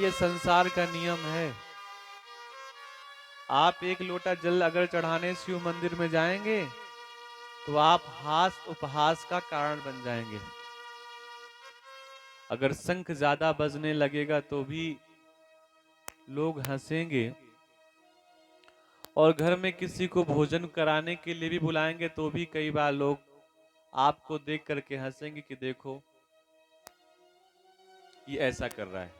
ये संसार का नियम है। आप एक लोटा जल अगर चढ़ाने शिव मंदिर में जाएंगे तो आप हास उपहास का कारण बन जाएंगे। अगर शंख ज्यादा बजने लगेगा तो भी लोग हंसेंगे, और घर में किसी को भोजन कराने के लिए भी बुलाएंगे तो भी कई बार लोग आपको देख करके हंसेंगे कि देखो ये ऐसा कर रहा है।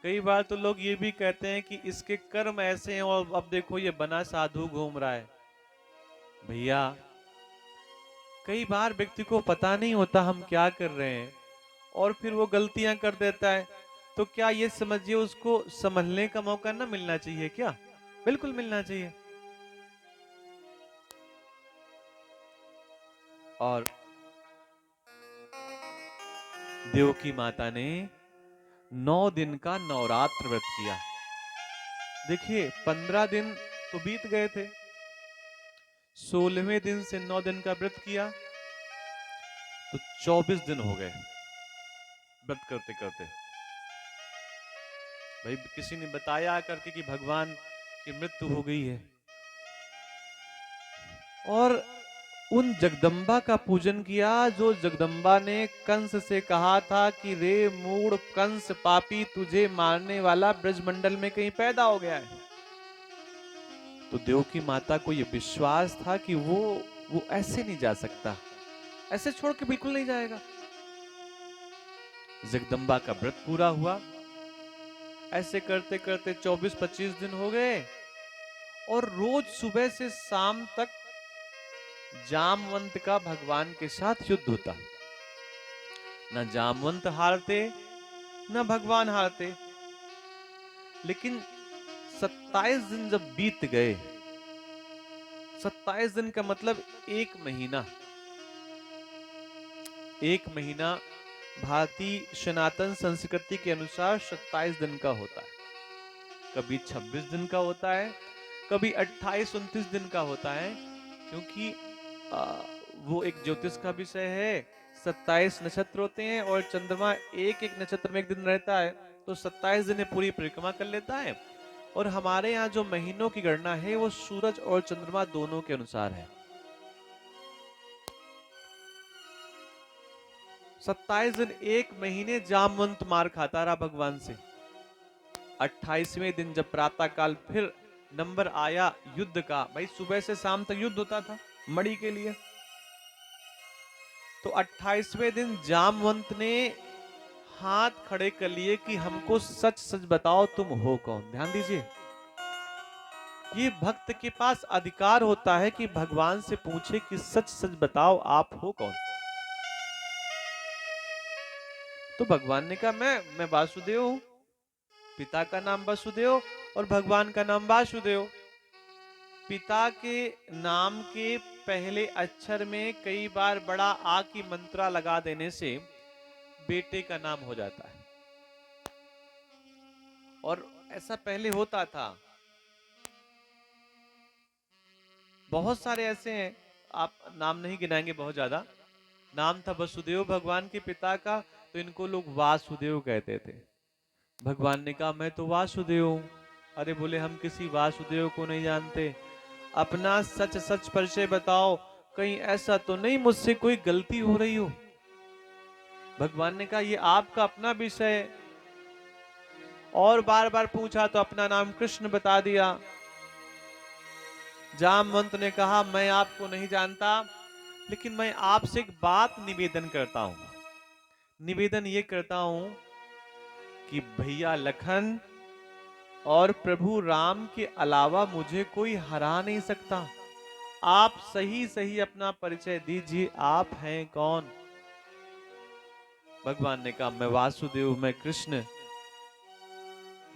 कई बार तो लोग ये भी कहते हैं कि इसके कर्म ऐसे हैं और अब देखो ये बना साधु घूम रहा है। भैया, कई बार व्यक्ति को पता नहीं होता हम क्या कर रहे हैं और फिर वो गलतियां कर देता है, तो क्या ये समझिए उसको संभलने का मौका ना मिलना चाहिए क्या? बिल्कुल मिलना चाहिए। और देवकी माता ने 9 दिन का नवरात्र व्रत किया। देखिए 15 दिन तो बीत गए थे, 16वें दिन से 9 दिन का व्रत किया तो 24 दिन हो गए व्रत करते करते। भाई किसी ने बताया करके कि भगवान की मृत्यु हो गई है, और उन जगदम्बा का पूजन किया जो जगदम्बा ने कंस से कहा था कि रे मूढ़ कंस पापी, तुझे मारने वाला ब्रजमंडल में कहीं पैदा हो गया है। तो देवकी माता को यह विश्वास था कि वो ऐसे नहीं जा सकता, ऐसे छोड़ के बिल्कुल नहीं जाएगा। जगदम्बा का व्रत पूरा हुआ। ऐसे करते करते 24-25 दिन हो गए, और रोज सुबह से शाम तक जामवंत का भगवान के साथ युद्ध होता। न जामवंत हारते न भगवान हारते। लेकिन 27 दिन जब बीत गए, 27 दिन का मतलब एक महीना। एक महीना भारतीय सनातन संस्कृति के अनुसार 27 दिन का होता है। कभी 26 दिन का होता है, कभी 28-29 दिन का होता है, क्योंकि वो एक ज्योतिष का विषय है। 27 नक्षत्र होते हैं और चंद्रमा एक एक नक्षत्र में एक दिन रहता है, तो 27 दिन में पूरी परिक्रमा कर लेता है। और हमारे यहाँ जो महीनों की गणना है वो सूरज और चंद्रमा दोनों के अनुसार है। 27 दिन एक महीने जामवंत मार खाता रहा भगवान से। 28वें दिन जब प्रातः काल फिर नंबर आया युद्ध का, भाई सुबह से शाम तक युद्ध होता था मणि के लिए, तो 28वें दिन जामवंत ने हाथ खड़े कर लिए कि हमको सच सच बताओ तुम हो कौन। ध्यान दीजिए, ये भक्त के पास अधिकार होता है कि भगवान से पूछे कि सच सच बताओ आप हो कौन। तो भगवान ने कहा मैं वासुदेव हूं। पिता का नाम वसुदेव और भगवान का नाम वासुदेव। पिता के नाम के पहले अक्षर में कई बार बड़ा आ की मंत्रा लगा देने से बेटे का नाम हो जाता है, और ऐसा पहले होता था। बहुत सारे ऐसे हैं, आप नाम नहीं गिनाएंगे, बहुत ज्यादा। नाम था वसुदेव भगवान के पिता का, तो इनको लोग वासुदेव कहते थे। भगवान ने कहा मैं तो वासुदेव हूं। अरे बोले हम किसी वासुदेव को नहीं जानते, अपना सच सच परिचय बताओ, कहीं ऐसा तो नहीं मुझसे कोई गलती हो रही हो। भगवान ने कहा ये आपका अपना विषय है, और बार बार पूछा तो अपना नाम कृष्ण बता दिया। जामवंत ने कहा मैं आपको नहीं जानता, लेकिन मैं आपसे एक बात निवेदन करता हूं। निवेदन ये करता हूं कि भैया लखन और प्रभु राम के अलावा मुझे कोई हरा नहीं सकता। आप सही सही अपना परिचय दीजिए, आप हैं कौन? भगवान ने कहा मैं वासुदेव, मैं कृष्ण।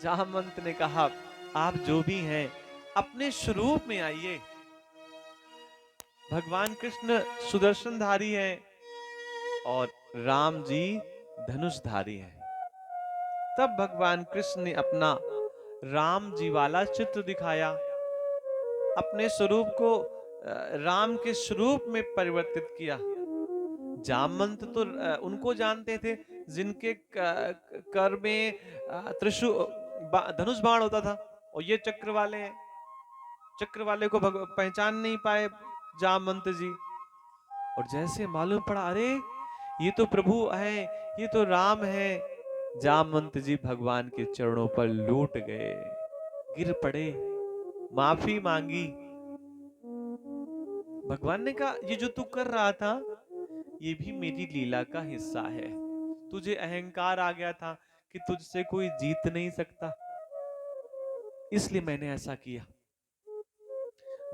जामवंत ने कहा आप जो भी हैं अपने स्वरूप में आइए। भगवान कृष्ण सुदर्शनधारी हैं और राम जी धनुषधारी हैं। तब भगवान कृष्ण ने अपना राम जी वाला चित्र दिखाया, अपने स्वरूप को राम के स्वरूप में परिवर्तित किया। जामवंत तो उनको जानते थे जिनके कर में धनुष बाण होता था, और ये चक्र वाले हैं। चक्र वाले को पहचान नहीं पाए जामवंत जी। और जैसे मालूम पड़ा, अरे ये तो प्रभु है, ये तो राम है। जामवंत जी भगवान के चरणों पर लूट गए, गिर पड़े, माफी मांगी। भगवान ने कहा, ये जो तू कर रहा था ये भी मेरी लीला का हिस्सा है। तुझे अहंकार आ गया था कि तुझसे कोई जीत नहीं सकता, इसलिए मैंने ऐसा किया।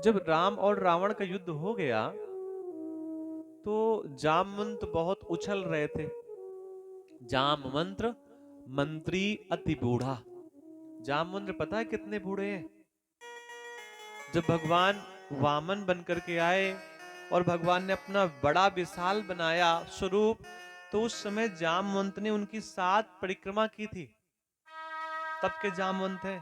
जब राम और रावण का युद्ध हो गया तो जामवंत बहुत उछल रहे थे। जामवंत मंत्री अति बूढ़ा। जामवंत पता है कितने बूढ़े हैं? जब भगवान वामन बनकर के आए और भगवान ने अपना बड़ा विशाल बनाया स्वरूप, तो उस समय जामवंत ने उनकी 7 परिक्रमा की थी, तब के जामवंत है।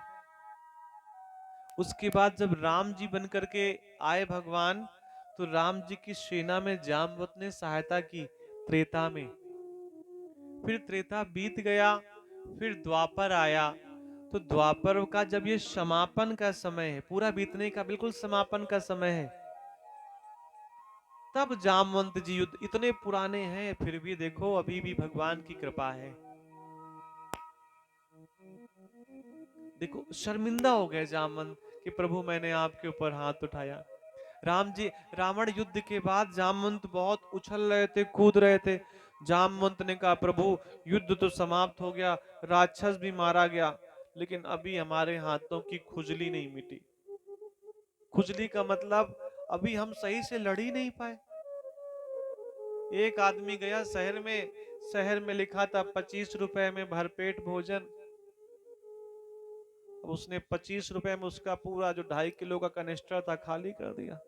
उसके बाद जब राम जी बनकर के आए भगवान, तो राम जी की सेना में जामवंत ने सहायता की त्रेता में। फिर त्रेता बीत गया, फिर द्वापर आया। तो द्वापर का जब ये समापन का समय है, पूरा बीतने का बिल्कुल समापन का समय है, तब जामवंत जी युद्ध। इतने पुराने हैं फिर भी देखो अभी भी भगवान की कृपा है। देखो शर्मिंदा हो गए जामवंत कि प्रभु मैंने आपके ऊपर हाथ उठाया। राम जी, रावण युद्ध के बाद जामवंत बहुत उछल रहे थे, कूद रहे थे। जामवंत ने कहा, प्रभु युद्ध तो समाप्त हो गया, राक्षस भी मारा गया, लेकिन अभी हमारे हाथों की खुजली नहीं मिटी। खुजली का मतलब अभी हम सही से लड़ ही नहीं पाए। एक आदमी गया शहर में लिखा था 25 रुपए में भरपेट भोजन। अब उसने 25 रुपए में उसका पूरा जो 2.5 किलो का कनिस्टर था खाली कर दिया।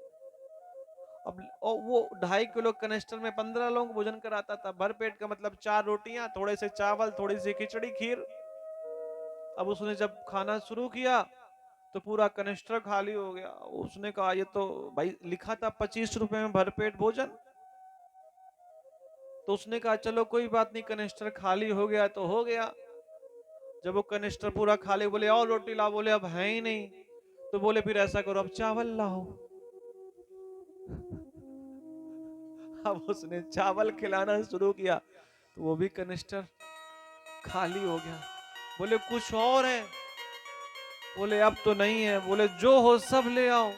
अब और वो 2.5 किलो कनिस्टर में 15 लोग भोजन कराता था। भरपेट का मतलब 4 रोटियां, थोड़े से चावल, थोड़ी सी खिचड़ी, खीर। अब उसने जब खाना शुरू किया तो पूरा कनिस्टर खाली हो गया। उसने कहा, ये तो भाई लिखा था 25 रुपए में भरपेट भोजन। तो उसने कहा, चलो कोई बात नहीं, कनिस्टर खाली हो गया तो हो गया। जब वो कनिस्टर पूरा खाली, बोले और रोटी लाओ, बोले अब है ही नहीं। तो बोले फिर ऐसा करो, अब चावल लाओ। अब उसने चावल खिलाना शुरू किया तो वो भी कनिस्टर खाली हो गया। बोले कुछ और है? बोले अब तो नहीं है। बोले जो हो सब ले आओ।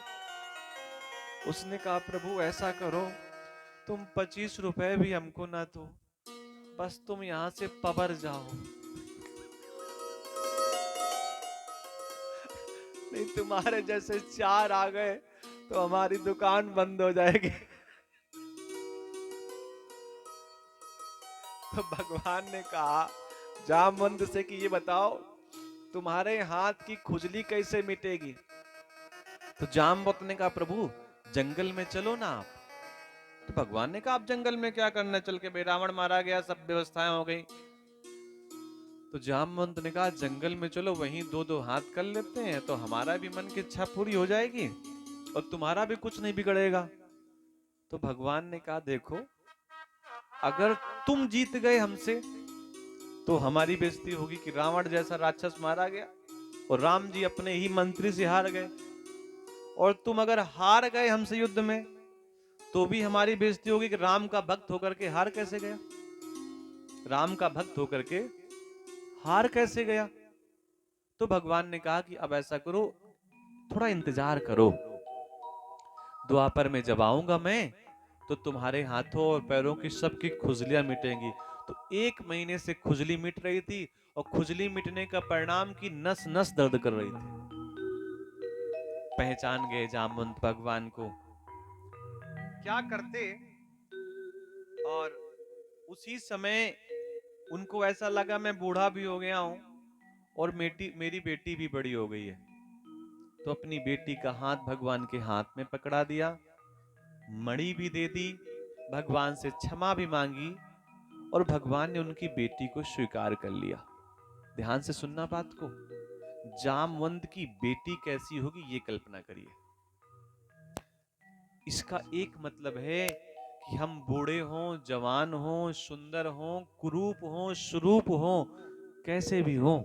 उसने कहा, प्रभु ऐसा करो, तुम 25 रुपए भी हमको ना दो, बस तुम यहां से पबर जाओ, नहीं तुम्हारे जैसे 4 आ गए तो हमारी दुकान बंद हो जाएगी। तो भगवान ने कहा जामवंत से कि ये बताओ तुम्हारे हाथ की खुजली कैसे मिटेगी? तो जामवंत ने कहा, प्रभु जंगल में चलो ना आप। तो भगवान ने कहा, आप जंगल में क्या करना चल के? भाई रावण मारा गया, सब व्यवस्थाएं हो गई। तो जामवंत ने कहा, जंगल में चलो, वहीं 2-2 हाथ कर लेते हैं, तो हमारा भी मन की इच्छा पूरी हो जाएगी और तुम्हारा भी कुछ नहीं बिगड़ेगा। तो भगवान ने कहा, देखो अगर तुम जीत गए हमसे तो हमारी बेइज्जती होगी कि रावण जैसा राक्षस मारा गया और राम जी अपने ही मंत्री से हार गए। और तुम अगर हार गए हमसे युद्ध में तो भी हमारी बेइज्जती होगी कि राम का भक्त होकर के हार कैसे गया, राम का भक्त होकर के हार कैसे गया। तो भगवान ने कहा कि अब ऐसा करो, थोड़ा इंतजार करो, द्वापर में जब आऊंगा मैं तो तुम्हारे हाथों और पैरों की सबकी खुजलियां मिटेंगी। तो 1 महीने से खुजली मिट रही थी और खुजली मिटने का परिणाम की नस नस दर्द कर रही थी। पहचान गए जामवंत भगवान को। क्या करते, और उसी समय उनको ऐसा लगा मैं बूढ़ा भी हो गया हूं और मेरी बेटी भी बड़ी हो गई है। तो अपनी बेटी का हाथ भगवान के हाथ में पकड़ा दिया, मणि भी दे दी, भगवान से क्षमा भी मांगी और भगवान ने उनकी बेटी को स्वीकार कर लिया। ध्यान से सुनना बात को, जामवंत की बेटी कैसी होगी ये कल्पना करिए। इसका एक मतलब है कि हम बूढ़े हों, जवान हों, सुंदर हों, कुरूप हों, स्वरूप हों, कैसे भी हो,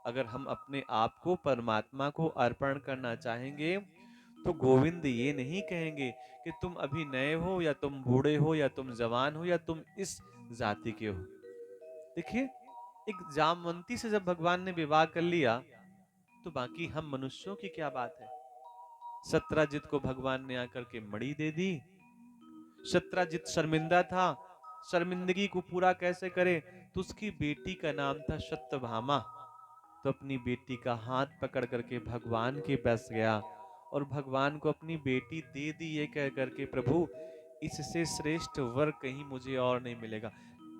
अगर हम अपने आप को परमात्मा को अर्पण करना चाहेंगे तो गोविंद ये नहीं कहेंगे कि तुम अभी नए हो या तुम बूढ़े हो या तुम जवान हो या तुम इस जाति के हो। देखिए, एक जामवंती से जब भगवान ने विवाह कर लिया तो बाकी हम मनुष्यों की क्या बात है। सत्राजित को भगवान ने आकर के मणि दे दी। सत्राजित शर्मिंदा था, शर्मिंदगी को पूरा कैसे करे, तो उसकी बेटी का नाम था सत्यभामा। तो अपनी बेटी का हाथ पकड़ करके भगवान के पास गया और भगवान को अपनी बेटी दे दी, ये कह करके प्रभु इससे श्रेष्ठ वर कहीं मुझे और नहीं मिलेगा।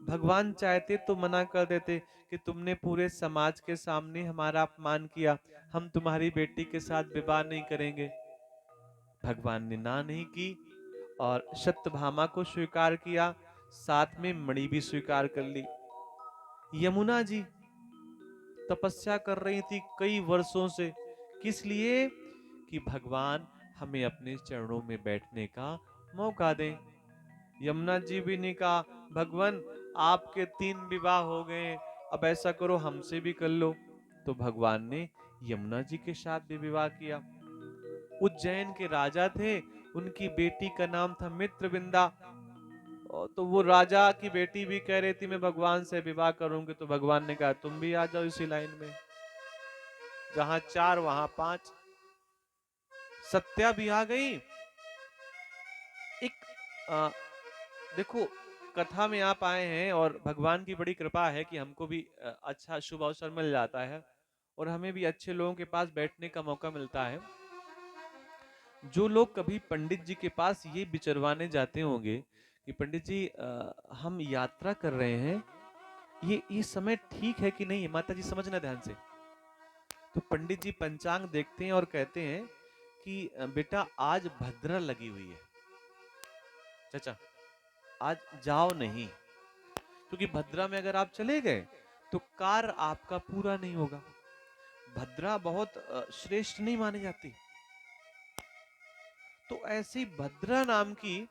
भगवान चाहते तो मना कर देते कि तुमने पूरे समाज के सामने हमारा अपमान किया, हम तुम्हारी बेटी के साथ विवाह नहीं करेंगे। भगवान ने ना नहीं की और सत्यभामा को स्वीकार किया, साथ में मणि भी स्वीकार कर ली। यमुना जी तपस्या कर रही थी कई वर्षों से, किस लिए कि भगवान हमें अपने चरणों में बैठने का मौका दें। यमुना जी भी ने कहा भगवान आपके 3 विवाह हो गए, अब ऐसा करो हमसे भी कर लो। तो भगवान ने यमुना जी के साथ भी विवाह किया। उज्जैन के राजा थे, उनकी बेटी का नाम था मित्रविंदा। तो वो राजा की बेटी भी कह रही थी मैं भगवान से विवाह करूंगी, तो भगवान ने कहा तुम भी आ जाओ इसी लाइन में, जहां 4 वहां 5। सत्या भी आ गई। एक देखो, कथा में आप आए हैं और भगवान की बड़ी कृपा है कि हमको भी अच्छा शुभ अवसर मिल जाता है और हमें भी अच्छे लोगों के पास बैठने का मौका मिलता है। जो लोग कभी पंडित जी के पास ये विचरवाने जाते होंगे कि पंडित जी हम यात्रा कर रहे हैं, ये समय ठीक है कि नहीं है, माता जी समझना ध्यान से। तो पंडित जी पंचांग देखते हैं और कहते हैं कि बेटा आज भद्रा लगी हुई है, चाचा आज जाओ नहीं, क्योंकि भद्रा में अगर आप चले गए तो कार्य आपका पूरा नहीं होगा। भद्रा बहुत श्रेष्ठ नहीं मानी जाती। तो ऐसी भद्रा नाम की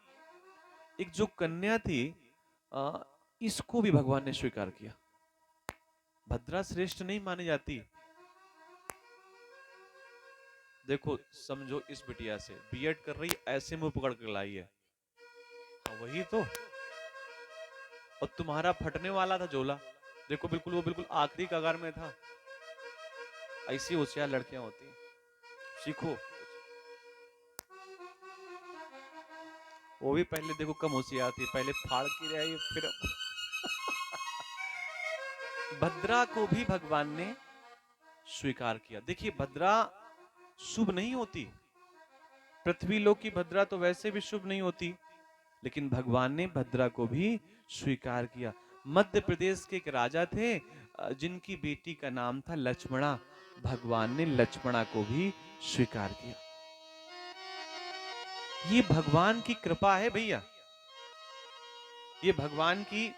एक जो कन्या थी, इसको भी भगवान ने स्वीकार किया। भद्रा श्रेष्ठ नहीं मानी जाती। देखो समझो, इस बिटिया से बीएड कर रही, ऐसे मुंह पकड़ कर लाई है, हाँ वही तो। और तुम्हारा फटने वाला था झोला, देखो बिल्कुल वो बिल्कुल आखिरी कगार में था। ऐसी होशियार लड़कियां होती हैं, सीखो। वो भी पहले देखो कम होशियार थी, पहले फाड़ की रही फिर भद्रा को भी भगवान ने स्वीकार किया। देखिए भद्रा शुभ नहीं होती, पृथ्वी लोक की भद्रा तो वैसे भी शुभ नहीं होती, लेकिन भगवान ने भद्रा को भी स्वीकार किया। मध्य प्रदेश के एक राजा थे जिनकी बेटी का नाम था लक्ष्मणा, भगवान ने लक्ष्मणा को भी स्वीकार किया। ये भगवान की कृपा है भैया, ये भगवान की।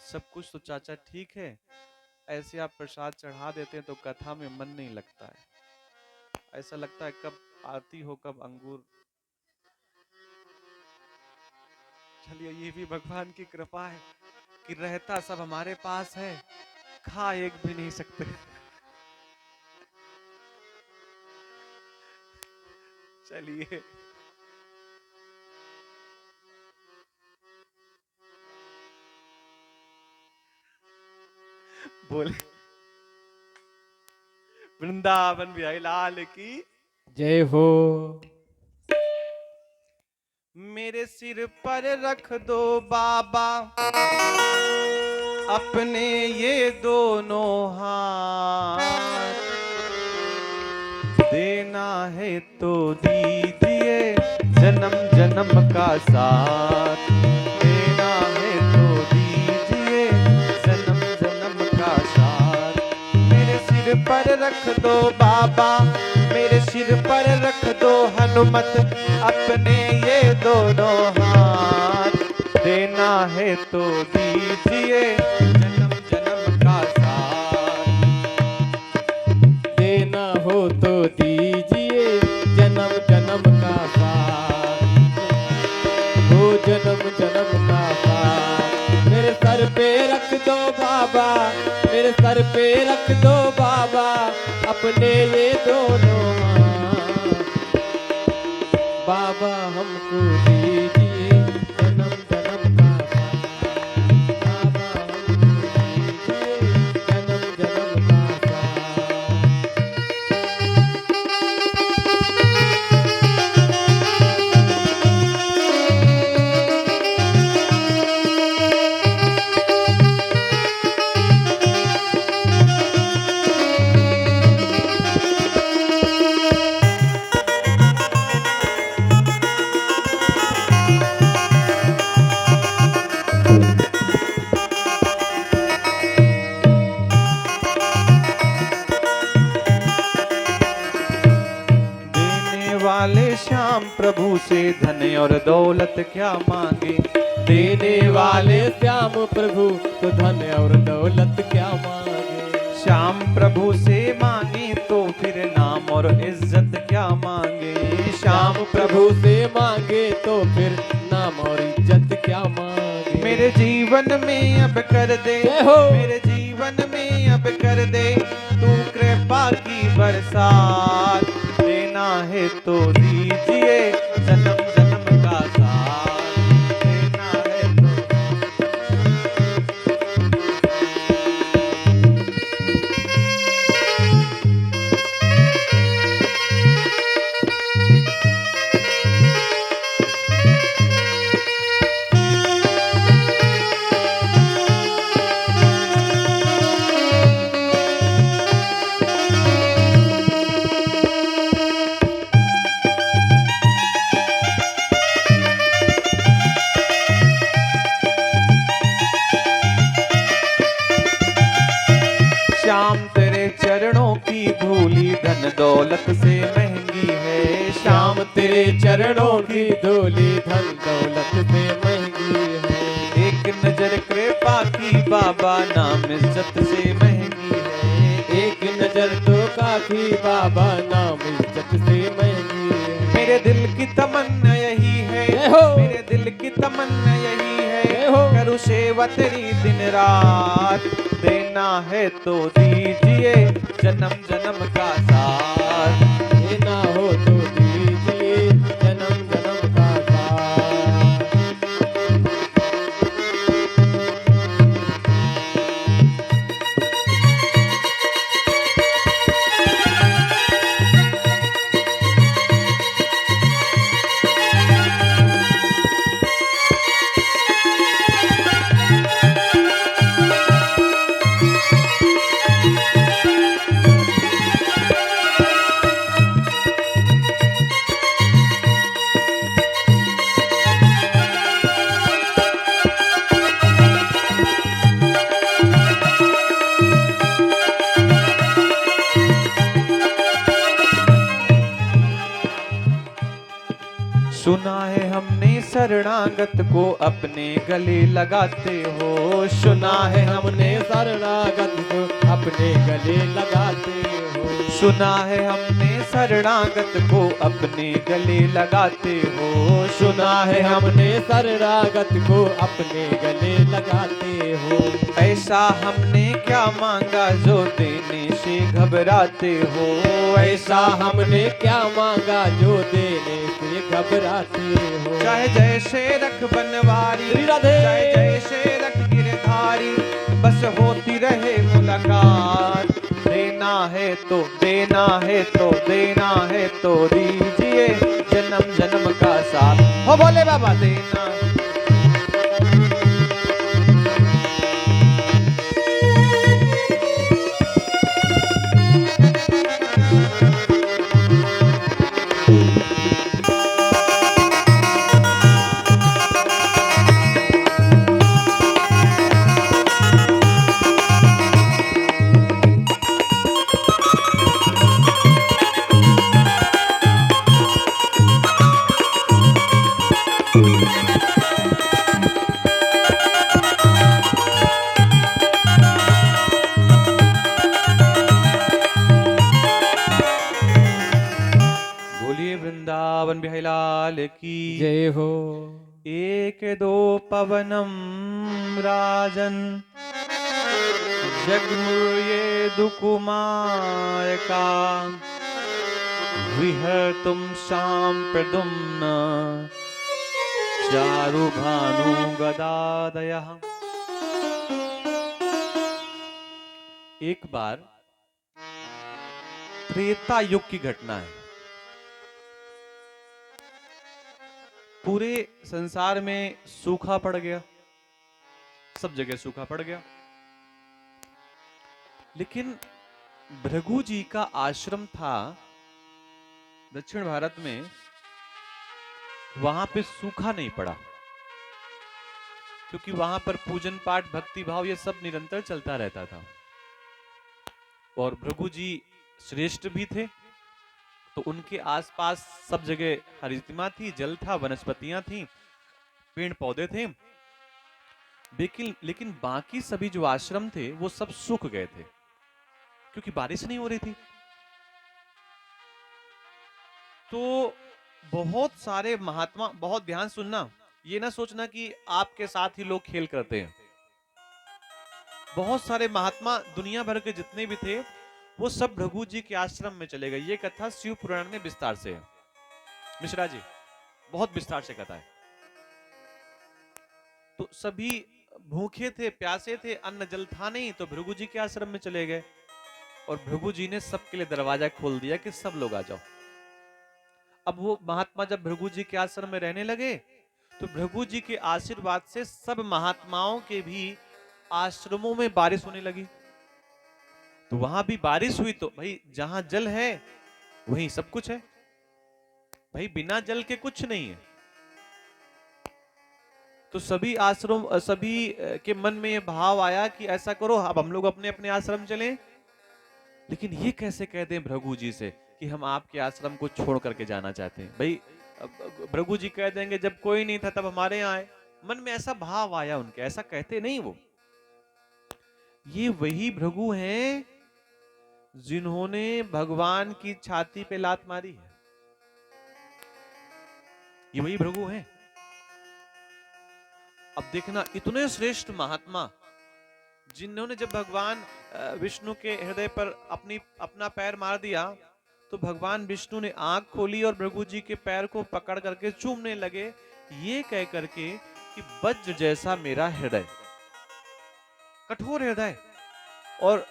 सब कुछ तो चाचा ठीक है, ऐसे आप प्रसाद चढ़ा देते हैं तो कथा में मन नहीं लगता है, ऐसा लगता है कब आरती हो कब अंगूर। चलिए ये भी भगवान की कृपा है कि रहता सब हमारे पास है, खा एक भी नहीं सकते। चलिए बोले वृंदावन बिहारी लाल की जय हो। मेरे सिर पर रख दो बाबा अपने ये दोनों हाथ, देना है तो दीजिए जन्म जन्म का साथ, देना है तो दीजिए जन्म जन्म का साथ। मेरे सिर पर रख दो बाबा, मेरे सिर पर रख दो हनुमत अपने ये दोनों हाथ, देना है तो दीजिए जन्म जन्म का साथ, देना हो तो दीजिए जन्म जन्म का साथ, हो जन्म जन्म का साथ। मेरे सर पे रख दो बाबा, मेरे सर पे रख दो बाबा अपने ये दोनों हाथ। बाबा हमको दीजिए जन्म जन्म का साथ। बाबा हमको दीजिए जन्म जन्म का साथ। देने वाले श्याम प्रभु से धन और दौलत क्या मांगे। देने वाले श्याम प्रभु तो धन और दौलत क्या मांगे। श्याम प्रभु से मांगे तो फिर नाम और इज्जत क्या मांगे। श्याम प्रभु से मांगे तो फिर नाम और इज्जत क्या मांगे। मेरे जीवन में अब कर दे, जय हो। मेरे जीवन में अब कर दे तू कृपा की बरसात। देना है तो दीजिए जन्म जन्म का साथ। देना है तो श्याम तेरे चरणों की धूली धन दौलत से महंगी है। श्याम तेरे चरणों की धूली धन दौलत से महंगी है। एक नजर कृपा की बाबा नाम इज्जत से महंगी है। एक नजर तो काफी बाबा नाम इज्जत से महंगी है। मेरे दिल की तमन्ना यही है, जय हो। मेरे दिल की तमन्ना यही है, जय हो। करूँ सेवा तेरी दिन रात। देना है तो दीजिए जन्म जन्म का साथ। देना हो तो दीजिए जन्म जन्म का साथ। सुना है हमने शरणागत को अपने गले लगाते हो। सुना है हमने शरणागत को अपने गले लगाते हो। सुना है हमने शरणागत को अपने गले लगाते हो। सुना है हमने शरणागत को अपने गले लगाते हो। ऐसा हमने क्या मांगा जो देने से घबराते हो। ऐसा हमने क्या मांगा जो देने से घबराते हो। चाहे जैसे रख बनवारी, श्री राधे। चाहे जैसे रख गिरधारी, बस होती रहे मुलाकात। देना है तो देना है तो देना है तो दीजिए जन्म जन्म का साथ। हो बोले बाबा देना। बोलिए वृंदावन बिहारी लाल की जय हो। एक दो पवनम राजन जगमुये दुकुमारका विहर्तुम शाम प्रदुम्न चारु भानु गदादयः। एक बार त्रेता युग की घटना है। पूरे संसार में सूखा पड़ गया, सब जगह सूखा पड़ गया, लेकिन भृगु जी का आश्रम था दक्षिण भारत में, वहां पे सूखा नहीं पड़ा, क्योंकि वहां पर पूजन पाठ भक्ति भाव ये सब निरंतर चलता रहता था। और भृगु जी श्रेष्ठ भी थे, तो उनके आसपास सब जगह हरितिमा थी, जल था, वनस्पतियां थी, पेड़ पौधे थे। लेकिन बाकी सभी जो आश्रम थे वो सब सूख गए थे, क्योंकि बारिश नहीं हो रही थी। तो बहुत सारे महात्मा, बहुत ध्यान सुनना, ये ना सोचना कि आपके साथ ही लोग खेल करते हैं। बहुत सारे महात्मा दुनिया भर के जितने भी थे वो सब भृगु जी के आश्रम में चले गए। ये कथा शिव पुराण में विस्तार से है, मिश्रा जी बहुत विस्तार से कथा है। तो सभी भूखे थे, प्यासे थे, अन्न जल था नहीं, तो भृगु जी के आश्रम में चले गए। और भृगु जी ने सबके लिए दरवाजा खोल दिया कि सब लोग आ जाओ। अब वो महात्मा जब भृगु जी के आश्रम में रहने लगे, तो भृगु जी के आशीर्वाद से सब महात्माओं के भी आश्रमों में बारिश होने लगी। तो वहां भी बारिश हुई, तो भाई जहां जल है वहीं सब कुछ है, भाई बिना जल के कुछ नहीं है। तो सभी आश्रम, सभी के मन में ये भाव आया कि ऐसा करो, अब हम लोग अपने अपने आश्रम चलें। लेकिन ये कैसे कहते हैं भृगु जी से कि हम आपके आश्रम को छोड़ करके जाना चाहते हैं? भाई भृगु जी कह देंगे जब कोई नहीं था तब हमारे यहाँ आए। मन में ऐसा भाव आया उनके, ऐसा कहते नहीं वो। ये वही भृगु हैं जिन्होंने भगवान की छाती पे लात मारी है। ये वही भृगु हैं। अब देखना, इतने श्रेष्ठ महात्मा जिन्होंने जब भगवान विष्णु के हृदय पर अपना पैर मार दिया, तो भगवान विष्णु ने आंख खोली और भृगु जी के पैर को पकड़ करके चूमने लगे, ये कह करके कि वज्र जैसा मेरा हृदय, कठोर हृदय, और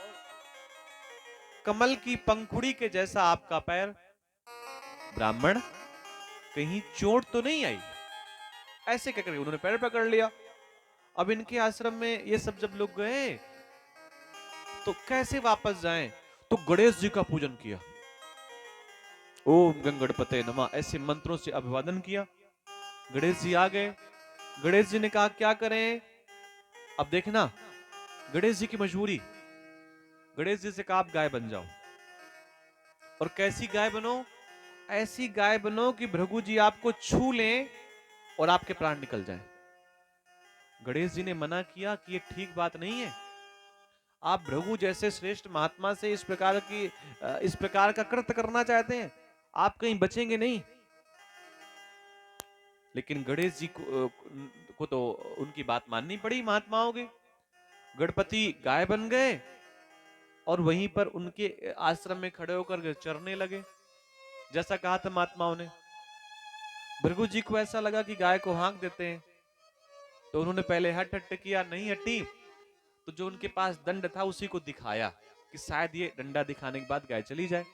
कमल की पंखुड़ी के जैसा आपका पैर, ब्राह्मण कहीं चोट तो नहीं आई? ऐसे कहकर उन्होंने पैर पकड़ लिया। अब इनके आश्रम में ये सब जब लोग गए तो कैसे वापस जाएं? तो गणेश जी का पूजन किया, ओम गंगणपते नमः ऐसे मंत्रों से अभिवादन किया। गणेश जी आ गए। गणेश जी ने कहा क्या करें? अब देखना गणेश जी की मजबूरी। गणेश जी से कहा आप गाय बन जाओ। और कैसी गाय बनो? ऐसी गाय बनो कि भृगु जी आपको छू लें और आपके प्राण निकल जाएं। गणेश जी ने मना किया कि ये ठीक बात नहीं है। आप भृगु जैसे श्रेष्ठ महात्मा से इस प्रकार का कृत्य करना चाहते हैं, आप कहीं बचेंगे नहीं। लेकिन गणेश जी को तो उनकी बात माननी पड़ी महात्माओं की। गणपति गाय बन गए और वहीं पर उनके आश्रम में खड़े होकर चरने लगे, जैसा कहा था महात्माओं ने। भृगु जी को ऐसा लगा कि गाय को हाँक देते हैं, तो उन्होंने पहले हट हट किया, नहीं हटी, तो जो उनके पास दंड था उसी को दिखाया कि शायद ये डंडा दिखाने के बाद गाय चली जाए।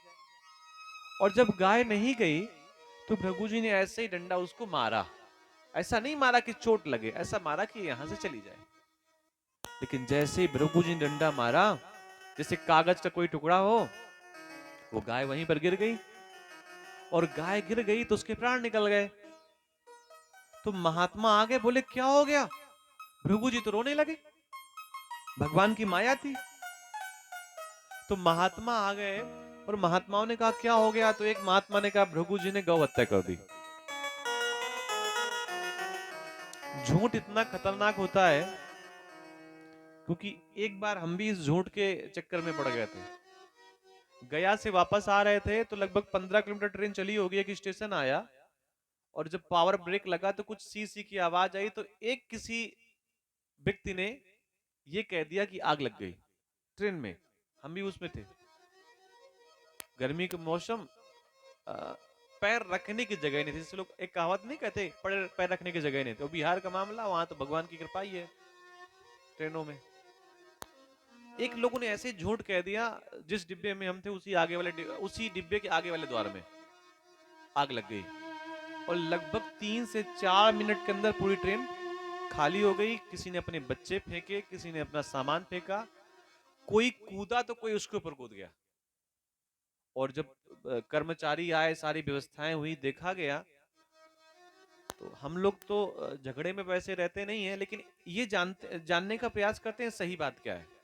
और जब गाय नहीं गई तो भृगु जी ने ऐसे ही डंडा उसको मारा। ऐसा नहीं मारा कि चोट लगे, ऐसा मारा कि यहां से चली जाए। लेकिन जैसे ही भृगु जी ने डंडा मारा, जैसे कागज का कोई टुकड़ा हो, वो गाय वहीं पर गिर गई। और गाय गिर गई तो उसके प्राण निकल गए। तो महात्मा आगे बोले क्या हो गया? भृगु जी तो रोने लगे, भगवान की माया थी। तो महात्मा आ गए और महात्माओं ने कहा क्या हो गया? तो एक महात्मा ने कहा भृगु जी ने गौ हत्या कर दी। झूठ इतना खतरनाक होता है, क्योंकि एक बार हम भी इस झूठ के चक्कर में पड़ गए थे। गया से वापस आ रहे थे तो लगभग 15 किलोमीटर ट्रेन चली होगी, एक स्टेशन आया और जब पावर ब्रेक लगा तो कुछ सी सी की आवाज आई, तो एक किसी व्यक्ति ने ये कह दिया कि आग लग गई ट्रेन में। हम भी उसमें थे, गर्मी के मौसम, अ, पैर रखने की जगह नहीं थी। जैसे लोग एक कहावत नहीं कहते, पैर पैर रखने की जगह नहीं थी, और बिहार का मामला, वहां तो भगवान की कृपा ही है ट्रेनों में। एक लोगों ने ऐसे झूठ कह दिया, जिस डिब्बे में हम थे उसी डिब्बे के आगे वाले द्वार में आग लग गई, और लगभग 3 से 4 मिनट के अंदर पूरी ट्रेन खाली हो गई। किसी ने अपने बच्चे फेंके, किसी ने अपना सामान फेंका, कोई कूदा तो कोई उसके ऊपर कूद गया। और जब कर्मचारी आए, सारी व्यवस्थाएं हुई, देखा गया, तो हम लोग तो झगड़े में वैसे रहते नहीं है, लेकिन ये जानने का प्रयास करते हैं सही बात क्या है।